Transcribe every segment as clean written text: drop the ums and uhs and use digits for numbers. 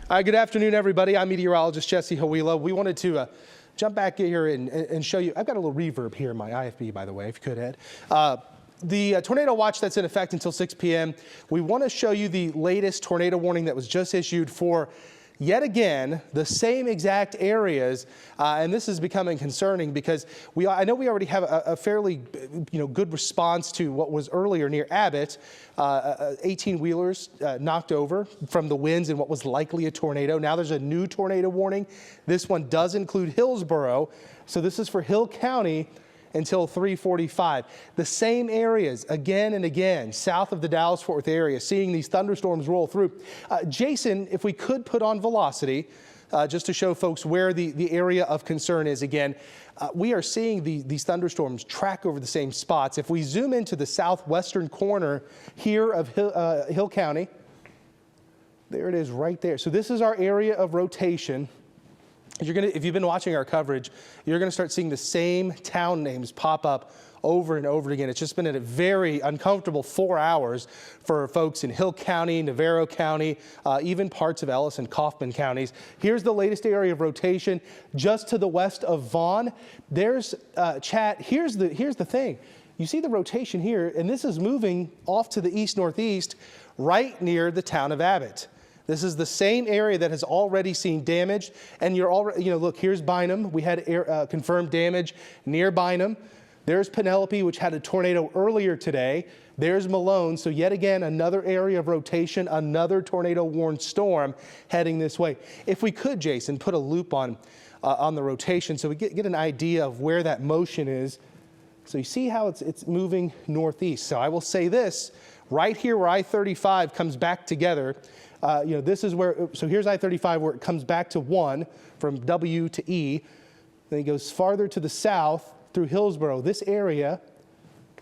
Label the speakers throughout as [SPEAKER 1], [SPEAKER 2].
[SPEAKER 1] Good afternoon, everybody. I'm meteorologist Jesse Hawila. We wanted to jump back here and show you. I've got a little reverb here in my IFB, by the way, if you could, Ed. The tornado watch that's in effect until 6 p.m. We want to show you the latest tornado warning that was just issued for yet again the same exact areas, and this is becoming concerning because I know we already have a fairly good response to what was earlier near Abbott. 18-wheelers knocked over from the winds and what was likely a tornado. Now there's a new tornado warning. This one does include Hillsborough, so this is for Hill County until 3:45. The same areas again and again south of the Dallas-Fort Worth area, seeing these thunderstorms roll through. Jason, if we could put on velocity just to show folks where the area of concern is again. We are seeing these thunderstorms track over the same spots. If we zoom into the southwestern corner here of Hill County, there it is right there. So this is our area of rotation. If you've been watching our coverage, you're going to start seeing the same town names pop up over and over again. It's just been a very uncomfortable 4 hours for folks in Hill County, Navarro County, even parts of Ellis and Kaufman counties. Here's the latest area of rotation just to the west of Vaughn. There's Chat. Here's the thing. You see the rotation here, and this is moving off to the east-northeast right near the town of Abbott. This is the same area that has already seen damage, and you're already, look, here's Bynum. We had confirmed damage near Bynum. There's Penelope, which had a tornado earlier today. There's Malone. So yet again, another area of rotation, another tornado-warned storm heading this way. If we could, Jason, put a loop on the rotation so we get an idea of where that motion is. So you see how it's moving northeast. So I will say this, right here where I-35 comes back together, this is where, so here's I-35 where it comes back to 1 from W to E. Then it goes farther to the south through Hillsborough. This area,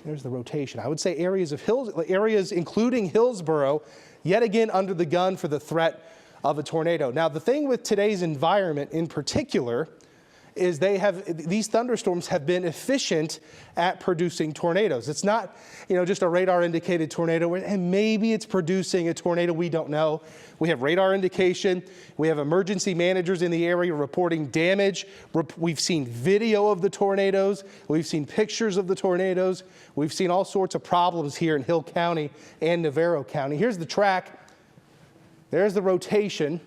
[SPEAKER 1] there's the rotation. I would say areas including Hillsborough, yet again under the gun for the threat of a tornado. Now, the thing with today's environment in particular is these thunderstorms have been efficient at producing tornadoes. It's not, just a radar indicated tornado, and maybe it's producing a tornado, we don't know. We have radar indication. We have emergency managers in the area reporting damage. We've seen video of the tornadoes. We've seen pictures of the tornadoes. We've seen all sorts of problems here in Hill County and Navarro County. Here's the track. There's the rotation.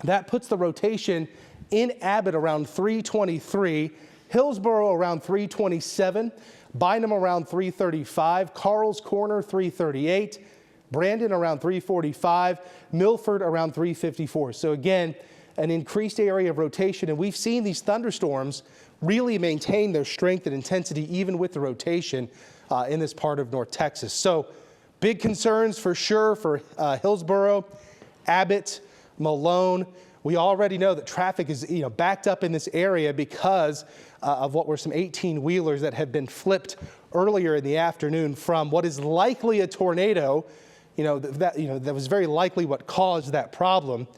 [SPEAKER 1] That puts the rotation in Abbott around 323, Hillsborough around 327, Bynum around 335, Carl's Corner 338, Brandon around 345, Milford around 354. So again, an increased area of rotation, and we've seen these thunderstorms really maintain their strength and intensity even with the rotation in this part of North Texas. So big concerns for sure for Hillsborough, Abbott, Malone. We already know that traffic is backed up in this area because of what were some 18-wheelers that had been flipped earlier in the afternoon from what is likely a tornado. That was very likely what caused that problem.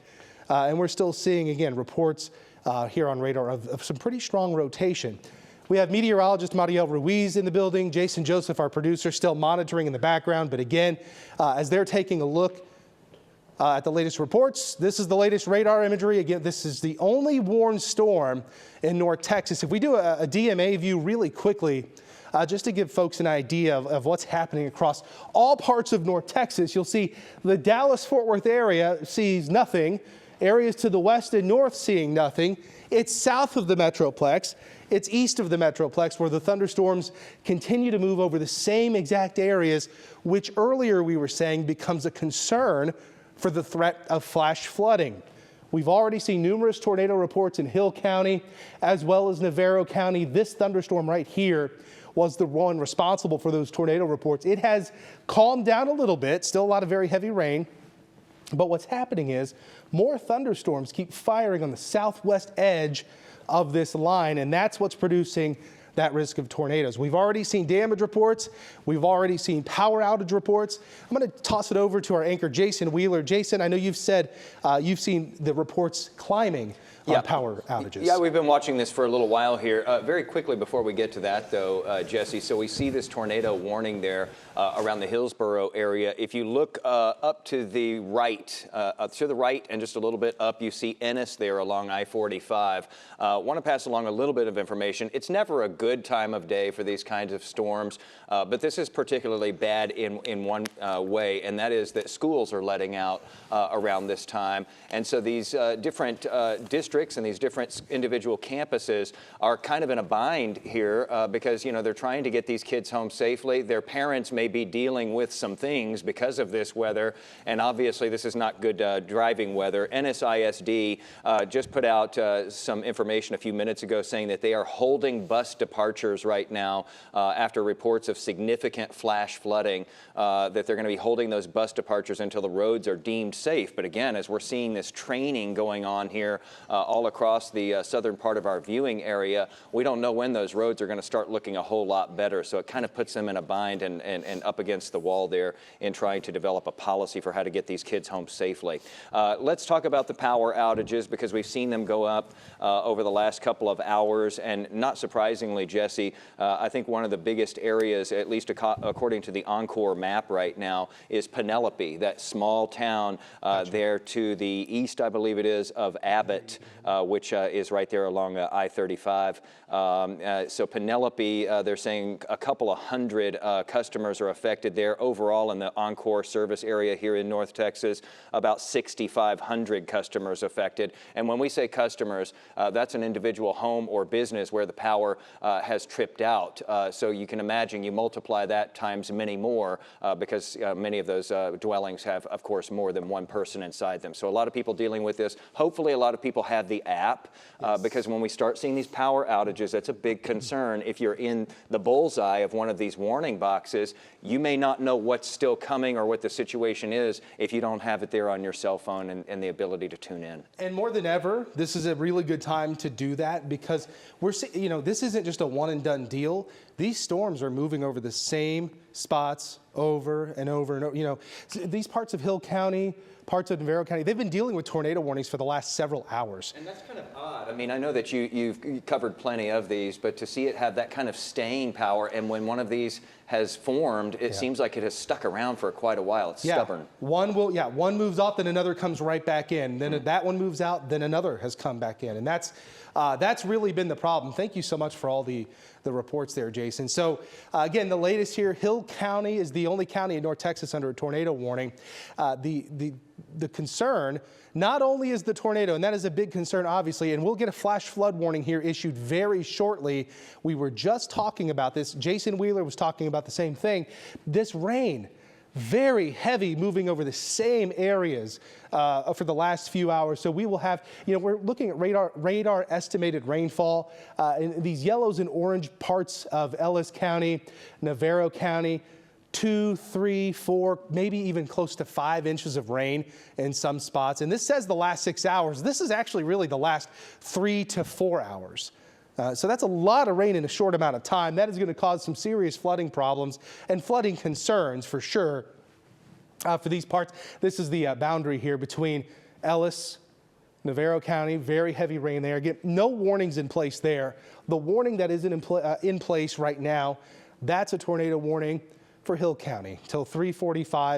[SPEAKER 1] And we're still seeing, again, reports here on radar of some pretty strong rotation. We have meteorologist Mariel Ruiz in the building, Jason Joseph, our producer, still monitoring in the background. But again, as they're taking a look at the latest reports, this is the latest radar imagery. Again, this is the only warned storm in North Texas. If we do a DMA view really quickly, just to give folks an idea of what's happening across all parts of North Texas, you'll see the Dallas-Fort Worth area sees nothing. Areas to the west and north seeing nothing. It's south of the Metroplex. It's east of the Metroplex where the thunderstorms continue to move over the same exact areas, which earlier we were saying becomes a concern for the threat of flash flooding. We've already seen numerous tornado reports in Hill County as well as Navarro County. This thunderstorm right here was the one responsible for those tornado reports. It has calmed down a little bit, still a lot of very heavy rain. But what's happening is more thunderstorms keep firing on the southwest edge of this line, and that's what's producing that risk of tornadoes. We've already seen damage reports. We've already seen power outage reports. I'm going to toss it over to our anchor, Jason Wheeler. Jason, I know you've said you've seen the reports climbing on power outages.
[SPEAKER 2] Yeah, we've been watching this for a little while here. Very quickly before we get to that, though, Jesse, so we see this tornado warning there around the Hillsborough area. If you look up to the right, and just a little bit up, you see Ennis there along I-45. Want to pass along a little bit of information. It's never a good time of day for these kinds of storms, but this is particularly bad in one way, and that is that schools are letting out around this time. And so these different districts and these different individual campuses are kind of in a bind here because, you know, they're trying to get these kids home safely. Their parents may be dealing with some things because of this weather, and obviously this is not good driving weather. Ennis ISD just put out some information a few minutes ago saying that they are holding bus departures right now after reports of significant flash flooding, that they're going to be holding those bus departures until the roads are deemed safe. But again, as we're seeing this training going on here all across the southern part of our viewing area, we don't know when those roads are going to start looking a whole lot better. So it kind of puts them in a bind and up against the wall there in trying to develop a policy for how to get these kids home safely. Let's talk about the power outages because we've seen them go up over the last couple of hours. And not surprisingly, Jesse, I think one of the biggest areas, at least according to the Encore map right now, is Penelope, that small town there to the east, I believe it is, of Abbott, which is right there along I-35. So Penelope, they're saying a couple of hundred customers are affected there. Overall in the Encore service area here in North Texas, about 6,500 customers affected. And when we say customers, that's an individual home or business where the power has tripped out. So you can imagine you multiply that times many more because many of those dwellings have, of course, more than one person inside them. So a lot of people dealing with this. Hopefully a lot of people have the app because when we start seeing these power outages, that's a big concern. If you're in the bullseye of one of these warning boxes, you may not know what's still coming or what the situation is if you don't have it there on your cell phone and the ability to tune in.
[SPEAKER 1] And more than ever, this is a really good time to do that because we're, you know, this isn't just a one and done deal. These storms are moving over the same spots over and over and over. You know, these parts of Hill County, parts of Navarro County, they've been dealing with tornado warnings for the last several hours.
[SPEAKER 2] And that's kind of odd. I mean, I know that you've covered plenty of these, but to see it have that kind of staying power, and when one of these has formed, it seems like it has stuck around for quite a while. It's stubborn.
[SPEAKER 1] One moves off, then another comes right back in. Then that one moves out, then another has come back in. And that's really been the problem. Thank you so much for all the reports there, Jason. So again, the latest here, Hill County is the only county in North Texas under a tornado warning. The concern not only is the tornado, and that is a big concern, obviously, and we'll get a flash flood warning here issued very shortly. We were just talking about this. Jason Wheeler was talking about the same thing. This rain, very heavy, moving over the same areas for the last few hours. So we will have, you know, we're looking at radar estimated rainfall in these yellows and orange parts of Ellis County, Navarro County, 2, 3, 4, maybe even close to 5 inches of rain in some spots. And this says the last 6 hours. This is actually really the last 3 to 4 hours. So that's a lot of rain in a short amount of time. That is going to cause some serious flooding problems and flooding concerns for sure for these parts. This is the boundary here between Ellis, Navarro County, very heavy rain there. Again, no warnings in place there. The warning that isn't in place right now, that's a tornado warning for Hill County till 3:45.